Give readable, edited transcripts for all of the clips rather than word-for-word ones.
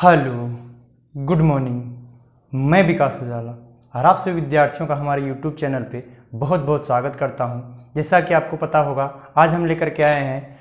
Hello, good morning. मैं विकास उजाला और आप सभी विद्यार्थियों का हमारे यूट्यूब चैनल पे बहुत बहुत स्वागत करता हूं। जैसा कि आपको पता होगा, आज हम लेकर के आए हैं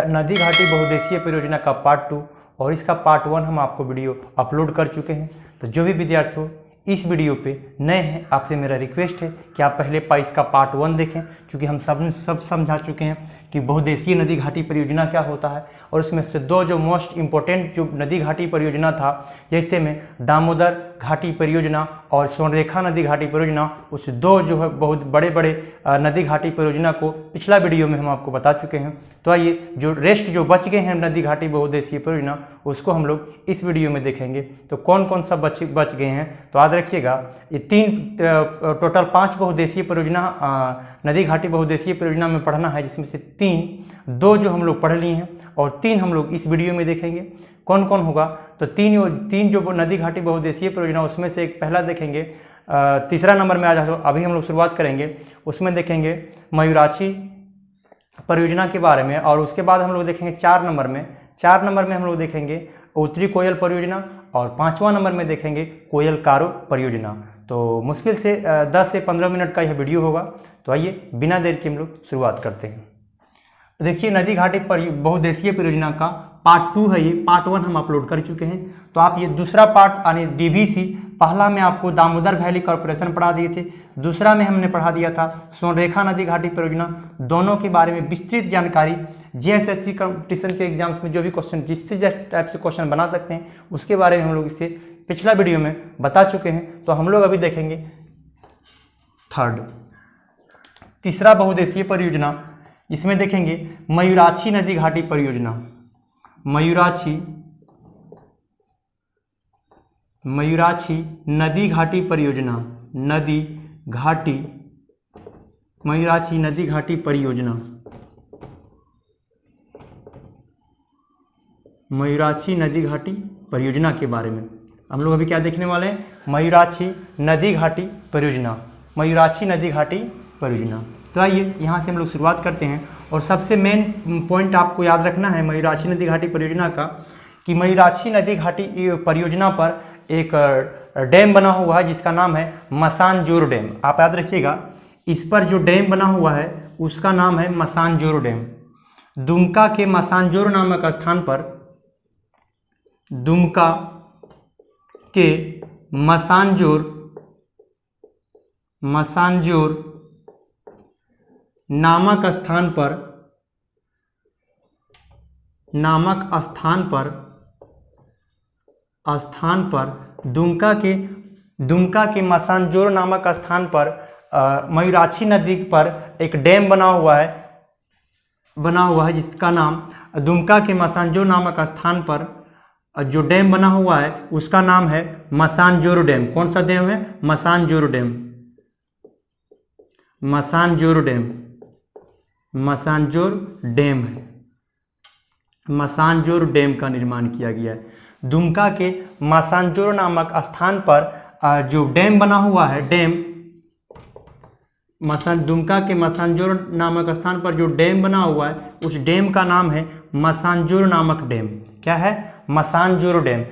नदी घाटी बहुउद्देशीय परियोजना का पार्ट 2 और इसका पार्ट 1 हम आपको वीडियो अपलोड कर चुके हैं। तो जो भी विद्यार्थियों इस वीडियो पे नए हैं, आपसे मेरा रिक्वेस्ट है कि आप पहले इसका पार्ट 1 देखें, क्योंकि हम सब समझा चुके हैं कि बहुउद्देशीय नदी घाटी परियोजना क्या होता है। और उसमें से दो जो मोस्ट इम्पोर्टेंट जो नदी घाटी परियोजना था, जैसे में दामोदर घाटी परियोजना और स्वर्णरेखा नदी घाटी परियोजना, उस दो जो है बहुत बड़े बड़े नदी घाटी परियोजना को पिछला वीडियो में हम आपको बता चुके हैं। तो आइए, जो रेस्ट जो बच गए हैं नदी घाटी बहुउद्देशीय परियोजना, उसको हम लोग इस वीडियो में देखेंगे। तो कौन कौन सा बच गए हैं, तो याद रखिएगा, ये टोटल 5 बहुउद्देशीय परियोजना नदी घाटी बहुउद्देशीय परियोजना में पढ़ना है, जिसमें से 2 जो हम लोग पढ़ लिए हैं और 3 हम लोग इस वीडियो में देखेंगे। कौन कौन होगा, तो तीन जो नदी घाटी बहुउद्देशीय परियोजना, उसमें से एक पहला देखेंगे। तीसरा नंबर में आज अभी हम लोग शुरुआत करेंगे, उसमें देखेंगे मयूराक्षी परियोजना के बारे में। और उसके बाद हम लोग देखेंगे 4 नंबर में हम लोग देखेंगे उत्तरी कोयल परियोजना, और 5वां नंबर में देखेंगे कोयल कारो परियोजना। तो मुश्किल से 10 से 15 मिनट का यह वीडियो होगा। तो आइए, बिना देर के हम लोग शुरुआत करते हैं। देखिए, नदी घाटी बहुउद्देशीय परियोजना का पार्ट 2 है, ये पार्ट 1 हम अपलोड कर चुके हैं। तो आप ये दूसरा पार्ट यानी डीवीसी, पहला में आपको दामोदर वैली कॉर्पोरेशन पढ़ा दिए थे, दूसरा में हमने पढ़ा दिया था स्वर्णरेखा नदी घाटी परियोजना। दोनों के बारे में विस्तृत जानकारी जेएसएससी कंपटीशन के एग्जाम्स में जो भी क्वेश्चन जिस टाइप से क्वेश्चन बना सकते हैं, उसके बारे में हम लोग इससे पिछला वीडियो में बता चुके हैं। तो हम लोग अभी देखेंगे तीसरा बहुउद्देशीय परियोजना। इसमें देखेंगे मयूराक्षी नदी घाटी परियोजना। मयूराक्षी नदी घाटी परियोजना। मयूराक्षी नदी घाटी परियोजना। मयूराक्षी नदी घाटी परियोजना के बारे में हम लोग अभी क्या देखने वाले हैं, मयूराक्षी नदी घाटी परियोजना। मयूराक्षी नदी घाटी परियोजना। तो आइए, यहाँ से हम लोग शुरुआत करते हैं। और सबसे मेन पॉइंट आपको याद रखना है मयूराक्षी नदी घाटी परियोजना का, कि मयूराक्षी नदी घाटी परियोजना पर एक डैम बना हुआ है जिसका नाम है मसानजोर डैम। आप याद रखिएगा, इस पर जो डैम बना हुआ है उसका नाम है मसानजोर डैम। दुमका के मसानजोर नामक स्थान पर, दुमका के मसानजोर नामक स्थान पर दुमका के मसानजोर नामक स्थान पर मयूराक्षी नदी पर एक डैम बना हुआ है जिसका नाम, दुमका के मसानजोर नामक स्थान पर जो डैम बना हुआ है उसका नाम है मसानजोर डैम। कौन सा डैम है, मसानजोर डैम। मसानजोर डैम है। मसानजोर डैम का निर्माण किया गया है। दुमका के मसानजोर नामक स्थान पर जो डैम बना हुआ है, दुमका के मसानजोर नामक स्थान पर जो डैम बना हुआ है, उस डैम का नाम है मसानजोर नामक डैम। क्या है, मसानजोर डैम।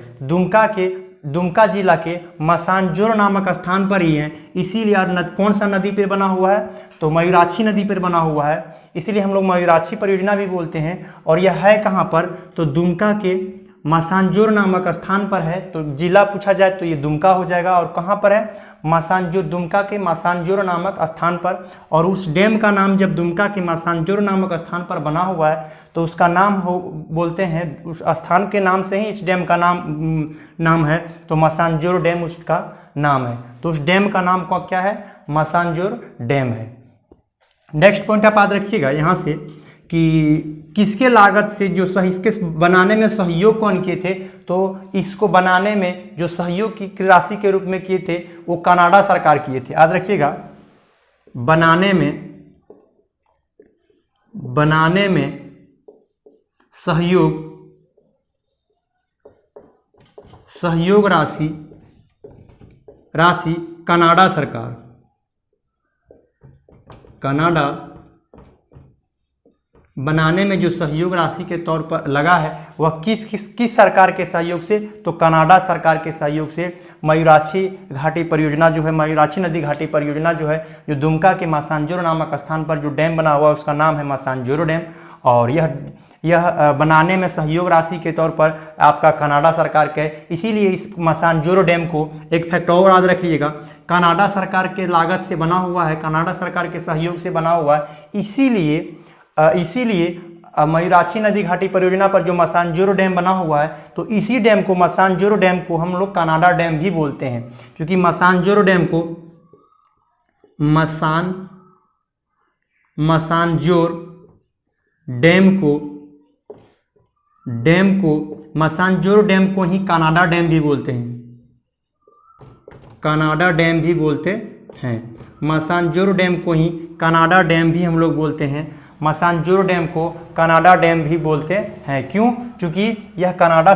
दुमका जिला के मसानजोर नामक स्थान पर ही है, इसीलिए कौन सा नदी पर बना हुआ है, तो मयूराक्षी नदी पर बना हुआ है, इसीलिए हम लोग मयूराक्षी परियोजना भी बोलते हैं। और यह है कहाँ पर, तो दुमका के मसानजोर नामक स्थान पर है। तो जिला पूछा जाए तो ये दुमका हो जाएगा, और कहाँ पर है, मसानजोर, दुमका के मसानजोर नामक स्थान पर। और उस डैम का नाम जब दुमका के मसानजोर नामक स्थान पर बना हुआ है, तो उसका नाम बोलते हैं, उस स्थान के नाम से ही इस डैम का नाम है, तो मसानजोर डैम उसका नाम है। तो उस डैम का नाम क्या है, मसानजोर डैम है। नेक्स्ट पॉइंट आप याद रखिएगा यहाँ से, कि किसके लागत से जो इसके बनाने में सहयोग कौन किए थे, तो इसको बनाने में जो सहयोग की राशि के रूप में किए थे वो कनाडा सरकार किए थे। याद रखिएगा, बनाने में सहयोग राशि कनाडा सरकार बनाने में जो सहयोग राशि के तौर पर लगा है वह किस सरकार के सहयोग से, तो कनाडा सरकार के सहयोग से मयूराक्षी घाटी परियोजना जो है, मयूराक्षी नदी घाटी परियोजना जो है, जो दुमका के मासांजोरो नामक स्थान पर जो डैम बना हुआ है उसका नाम है मासांजोरो डैम। और यह बनाने में सहयोग राशि के तौर पर आपका कनाडा सरकार के, इसीलिए इस मासांजोरो डैम को एक फैक्ट और याद रखिएगा, कनाडा सरकार के लागत से बना हुआ है, कनाडा सरकार के सहयोग से बना हुआ है, इसीलिए मयूराक्षी नदी घाटी परियोजना पर जो मासांजोरो डैम बना हुआ है, तो इसी डैम को, मासांजोरो डैम को हम लोग कनाडा डैम भी बोलते हैं, क्योंकि मासांजोरो डैम को मासांजोर मासांजोरो डैम को ही कनाडा डैम भी बोलते हैं, कनाडा डैम भी बोलते हैं। मासांजोरो डैम को ही कनाडा डैम भी हम लोग बोलते हैं, मासांजोरो डैम को कनाडा डैम भी बोलते हैं। क्यों? क्योंकि यह कनाडा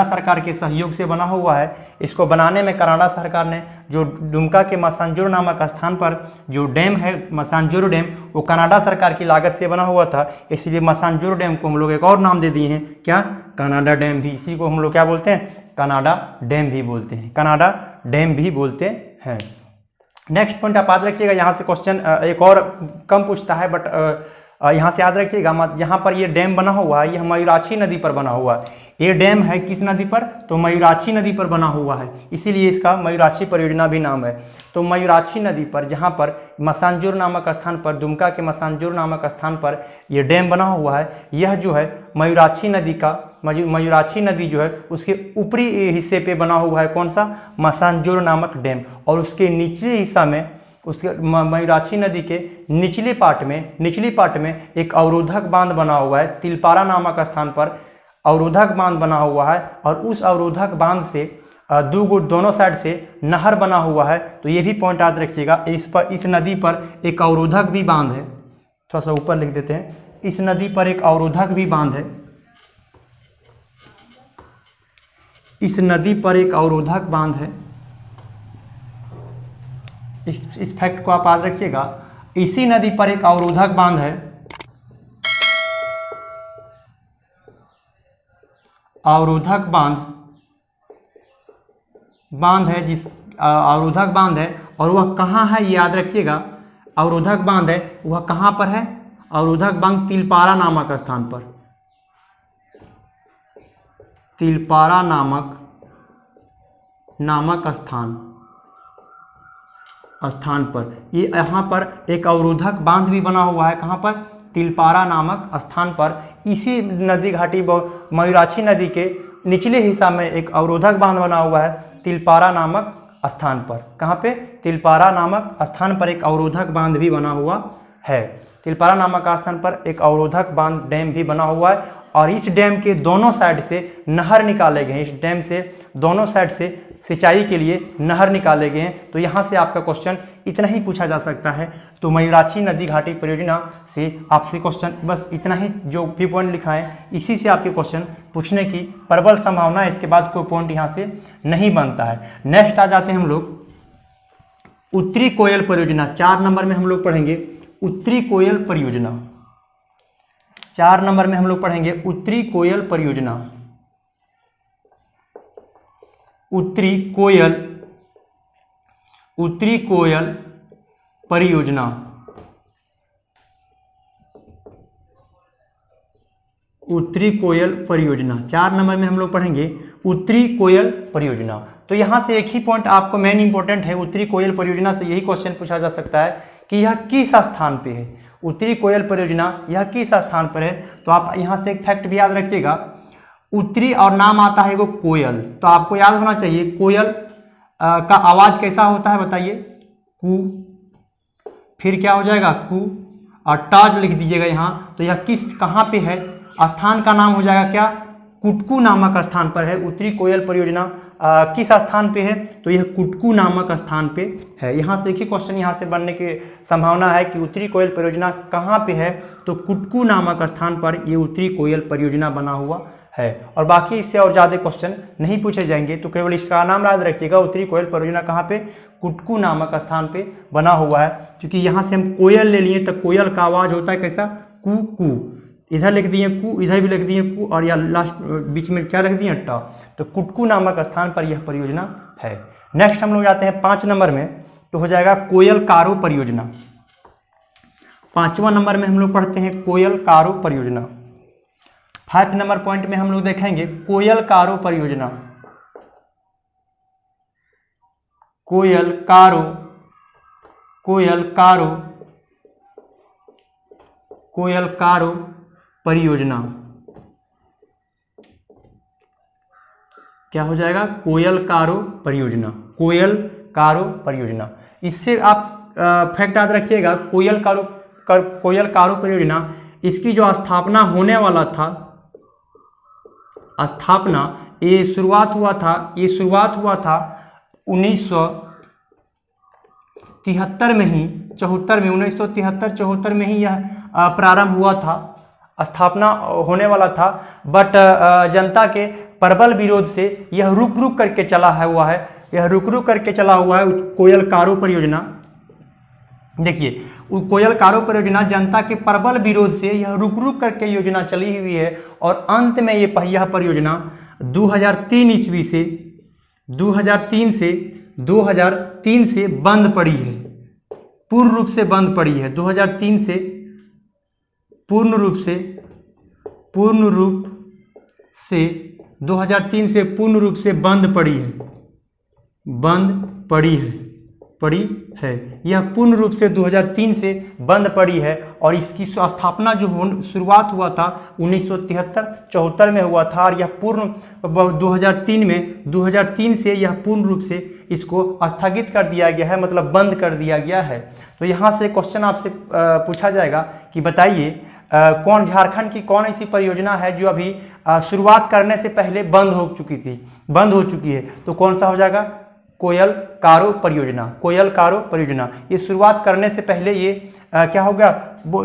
सरकार के सहयोग से बना हुआ है। इसको बनाने में कनाडा सरकार ने जो दुमका के मासांजोरो नामक स्थान पर जो डैम है मासांजोरो डैम, वो कनाडा सरकार की लागत से बना हुआ था, इसलिए मासांजोरो डैम को हम लोग एक और नाम दे दिए हैं, क्या? कनाडा डैम भी। इसी को हम लोग क्या बोलते हैं? कनाडा डैम भी बोलते हैं, कनाडा डैम भी बोलते हैं। नेक्स्ट पॉइंट आप याद रखिएगा, यहाँ से क्वेश्चन एक और कम पूछता है, बट यहाँ से याद रखिएगा, यहाँ पर ये डैम बना हुआ है, यह मयूराक्षी नदी पर बना हुआ है। ये डैम है किस नदी पर? तो मयूराक्षी नदी पर बना हुआ है, इसीलिए इसका मयूराक्षी परियोजना भी नाम है। तो मयूराक्षी नदी पर, जहाँ पर मासांजोरो नामक स्थान पर, दुमका के मासांजोरो नामक स्थान पर यह डैम बना हुआ है, यह जो है मयूराक्षी नदी जो है उसके ऊपरी हिस्से पे बना हुआ है। कौन सा? मासांजोरो नामक डैम। और उसके निचले हिस्सा में, उसके मयूराक्षी नदी के निचली पार्ट में एक अवरोधक बांध बना हुआ है, तिलपारा नामक स्थान पर अवरोधक बांध बना हुआ है। और उस अवरोधक बांध से दोनों साइड से नहर बना हुआ है। तो ये भी पॉइंट याद रखिएगा, इस नदी पर एक अवरोधक भी बांध है, थोड़ा सा ऊपर लिख देते हैं, इस नदी पर एक अवरोधक भी बांध है, इस नदी पर एक अवरोधक बांध है। इस फैक्ट को आप याद रखिएगा, इसी नदी पर एक अवरोधक बांध है, अवरोधक बांध है, जिस अवरोधक बांध है, और वह कहाँ है ये याद रखिएगा। अवरोधक बांध है, वह कहाँ पर है? अवरोधक बांध तिलपारा नामक स्थान पर, तिलपारा नामक स्थान पर ये यहाँ पर एक अवरोधक बांध भी बना हुआ है। कहाँ पर? तिलपारा नामक स्थान पर। इसी नदी घाटी मयूराक्षी नदी के निचले हिस्सा में एक अवरोधक बांध बना हुआ है, तिलपारा नामक स्थान पर। कहाँ पे? तिलपारा नामक स्थान पर एक अवरोधक बांध भी बना हुआ है। तिलपारा नामक स्थान पर एक अवरोधक बांध डैम भी बना हुआ है। और इस डैम के दोनों साइड से नहर निकाले गए हैं, इस डैम से दोनों साइड से सिंचाई के लिए नहर निकाले गए हैं। तो यहाँ से आपका क्वेश्चन इतना ही पूछा जा सकता है। तो मयूराक्षी नदी घाटी परियोजना से आपसे क्वेश्चन बस इतना ही, जो भी पॉइंट लिखा है इसी से आपके क्वेश्चन पूछने की प्रबल संभावना है, इसके बाद कोई पॉइंट यहाँ से नहीं बनता है। नेक्स्ट आ जाते हैं हम लोग उत्तरी कोयल परियोजना। 4 नंबर में हम लोग पढ़ेंगे उत्तरी कोयल परियोजना। 4 नंबर में हम लोग पढ़ेंगे उत्तरी कोयल परियोजना। उत्तरी कोयल परियोजना। उत्तरी कोयल परियोजना 4 नंबर में हम लोग पढ़ेंगे उत्तरी कोयल परियोजना। तो यहाँ से एक ही पॉइंट आपको मेन इंपॉर्टेंट है, उत्तरी कोयल परियोजना से यही क्वेश्चन पूछा जा सकता है कि यह किस स्थान पे है। उत्तरी कोयल परियोजना यह किस स्थान पर है? तो आप यहाँ से एक फैक्ट भी याद रखिएगा, उत्तरी और नाम आता है वो कोयल, तो आपको याद होना चाहिए कोयल का आवाज कैसा होता है बताइए? कू, फिर क्या हो जाएगा? कू, और टाज लिख दीजिएगा यहाँ। तो यह कहाँ पे है? स्थान का नाम हो जाएगा क्या? कुटकू नामक स्थान पर है। उत्तरी कोयल परियोजना किस स्थान पे है? तो यह कुटकू नामक स्थान पे है। यहाँ से एक ही क्वेश्चन यहाँ से बनने की संभावना है कि उत्तरी कोयल परियोजना कहाँ पे है? तो कुटकू नामक स्थान पर ये उत्तरी कोयल परियोजना बना हुआ है। और बाकी इससे और ज़्यादा क्वेश्चन नहीं पूछे जाएंगे, तो केवल इसका नाम याद रखिएगा, उत्तरी कोयल परियोजना कहाँ पे? कुटकू नामक स्थान पे बना हुआ है। क्योंकि यहाँ से हम कोयल ले लिए तो कोयल का आवाज़ होता है कैसा? कु कु, इधर लिख दिए कु, इधर भी लिख दिए कु, और या लास्ट बीच में क्या लिख दिए टा। तो कुटकू नामक स्थान पर यह परियोजना है। नेक्स्ट हम लोग जाते हैं 5 नंबर में, तो हो जाएगा कोयल कारो परियोजना। 5वां नंबर में हम लोग पढ़ते हैं कोयल कारो परियोजना। 5 नंबर पॉइंट में हम लोग देखेंगे कोयल कारो परियोजना। कोयल कारो, कोयल कारो, कोयल कारो परियोजना क्या हो जाएगा? कोयल कारो परियोजना, कोयल कारो परियोजना। इससे आप फैक्ट याद रखिएगा, कोयल कारो परियोजना, इसकी जो स्थापना होने वाला था, स्थापना ये शुरुआत हुआ था 1973 में ही, 1973-74 में ही यह प्रारंभ हुआ था, स्थापना होने वाला था। बट जनता के प्रबल विरोध से यह रुक रुक करके चला हुआ है, कोयल कारो परियोजना। देखिए कोयल कारो परियोजना जनता के प्रबल विरोध से यह रुक रुक करके योजना चली हुई है, और अंत में यह परियोजना 2003 से बंद पड़ी है, पूर्ण रूप से बंद पड़ी है। 2003 से पूर्ण रूप से 2003 से पूर्ण रूप से बंद पड़ी है। यह पूर्ण रूप से 2003 से बंद पड़ी है, और इसकी स्थापना जो शुरुआत हुआ था 1973-74 में हुआ था, और यह पूर्ण 2003 से यह पूर्ण रूप से इसको स्थगित कर दिया गया है, मतलब बंद कर दिया गया है। तो यहाँ से क्वेश्चन आपसे पूछा जाएगा कि बताइए कौन झारखंड की कौन ऐसी परियोजना है जो अभी शुरुआत करने से पहले बंद हो चुकी है। तो कौन सा हो जाएगा? कोयल कारो परियोजना। कोयल कारो परियोजना ये शुरुआत करने से पहले ये क्या हो गया,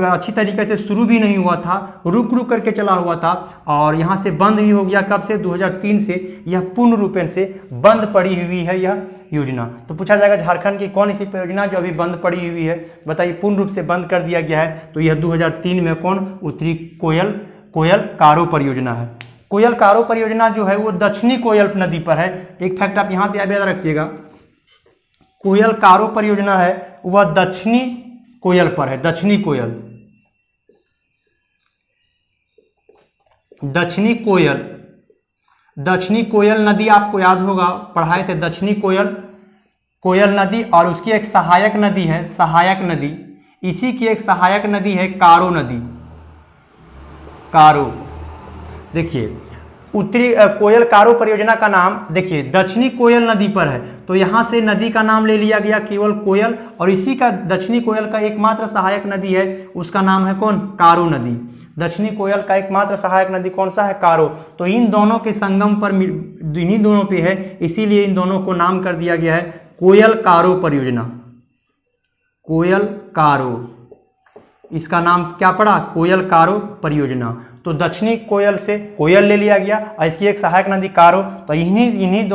अच्छी तरीके से शुरू भी नहीं हुआ था, रुक रुक करके चला हुआ था, और यहाँ से बंद ही हो गया। कब से? 2003 से यह पूर्ण रूपेण से बंद पड़ी हुई है यह योजना। तो पूछा जाएगा झारखंड की कौन सी परियोजना जो अभी बंद पड़ी हुई है, बताइए, पूर्ण रूप से बंद कर दिया गया है। तो यह 2003 में कौन उतरी? कोयल कारो परियोजना है। कोयल कारो परियोजना जो है वो दक्षिणी कोयल नदी पर है। एक फैक्ट आप यहाँ से याद रखिएगा, कोयल कारो परियोजना है वह दक्षिणी कोयल पर है। दक्षिणी कोयल नदी आपको याद होगा, पढ़ाए थे दक्षिणी कोयल नदी, और उसकी एक सहायक नदी है, सहायक नदी। इसी की एक सहायक नदी है कारो नदी। कारो, देखिए उत्तरी कोयल कारो परियोजना का नाम देखिए दक्षिणी कोयल नदी पर है, तो यहाँ से नदी का नाम ले लिया गया केवल कोयल, और इसी का दक्षिणी कोयल का एकमात्र सहायक नदी है, उसका नाम है कौन? कारो नदी। दक्षिणी कोयल का एकमात्र सहायक नदी कौन सा है? कारो। तो इन दोनों के संगम पर, इन्हीं दोनों पे है, इसीलिए इन दोनों को नाम कर दिया गया है कोयल कारो परियोजना। कोयल कारो, इसका नाम क्या पड़ा? कोयल कारो परियोजना। तो दक्षिणी कोयल से कोयल ले लिया गया, और इसकी एक सहायक नदी कारो, तो इन्हीं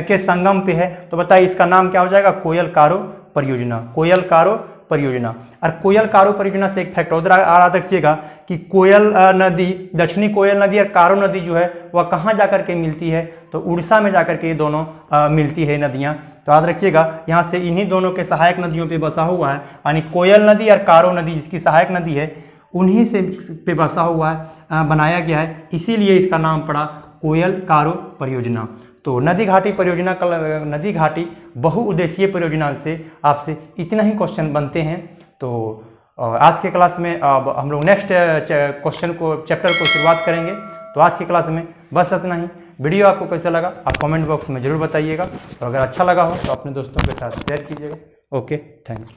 के संगम पे है। तो बताइए इसका नाम क्या हो जाएगा? कोयल कारो परियोजना। कोयल कारो परियोजना। और कोयल कारो परियोजना से एक फैक्ट और याद रखिएगा कि कोयल नदी, दक्षिणी कोयल नदी और कारो नदी जो है वह कहाँ जाकर के मिलती है? तो उड़ीसा में जाकर के ये दोनों मिलती है नदियाँ। तो याद रखिएगा यहाँ से इन्हीं दोनों के सहायक नदियों पे बसा हुआ है, यानी कोयल नदी और कारो नदी जिसकी सहायक नदी है उन्हीं से पे बसा हुआ है, बनाया गया है, इसीलिए इसका नाम पड़ा कोयल कारो परियोजना। तो नदी घाटी परियोजना का, नदी घाटी बहुउद्देशीय परियोजना से आपसे इतना ही क्वेश्चन बनते हैं। तो आज के क्लास में अब हम लोग नेक्स्ट चैप्टर को शुरुआत करेंगे। तो आज की क्लास में बस इतना ही। वीडियो आपको कैसा लगा आप कमेंट बॉक्स में ज़रूर बताइएगा, और अगर अच्छा लगा हो तो अपने दोस्तों के साथ शेयर कीजिएगा। Okay, thank you.